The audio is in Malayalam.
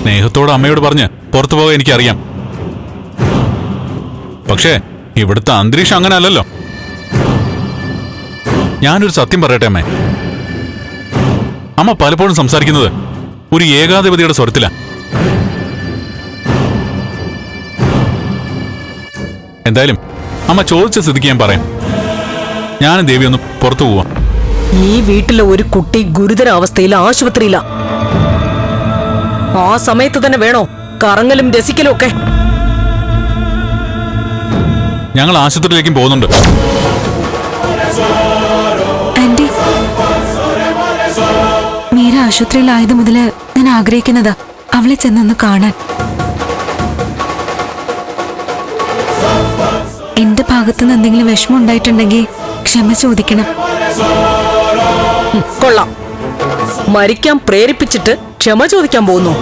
സ്നേഹത്തോട് അമ്മയോട് പറഞ്ഞ് പുറത്തു പോകാൻ എനിക്കറിയാം. പക്ഷേ ഇവിടുത്തെ അന്തരീക്ഷം അങ്ങനെ അല്ലല്ലോ. ഞാനൊരു സത്യം പറയട്ടെ അമ്മേ, അമ്മ പലപ്പോഴും സംസാരിക്കുന്നത് ഒരു ഏകാധിപതിയുടെ സ്വരത്തിലാ. എന്തായാലും അമ്മ ചോദിച്ച സ്ഥിതിക്ക് ഞാൻ പറയാം. ഞാനും ദേവി ഒന്ന് പുറത്തു പോവാം. ഈ വീട്ടിലെ ഒരു കുട്ടി ഗുരുതരാവസ്ഥയിൽ ആശുപത്രിയില. ആ സമയത്ത് തന്നെ വേണോ കറങ്ങലും രസിക്കലും ഒക്കെ? ഞങ്ങൾ ആശുപത്രിയിലേക്കും പോകുന്നുണ്ട്. ആന്റി, മീര ആശുപത്രിയിലായത് മുതല് ഞാൻ ആഗ്രഹിക്കുന്നതാ അവളെ ചെന്നൊന്ന് കാണാൻ. എന്റെ ഭാഗത്തുനിന്ന് എന്തെങ്കിലും വിഷമം ഉണ്ടായിട്ടുണ്ടെങ്കിൽ ക്ഷമ ചോദിക്കണം. കൊള്ളാം, മരിക്കാൻ പ്രേരിപ്പിച്ചിട്ട് ക്ഷമ ചോദിക്കാൻ പോകുന്നു.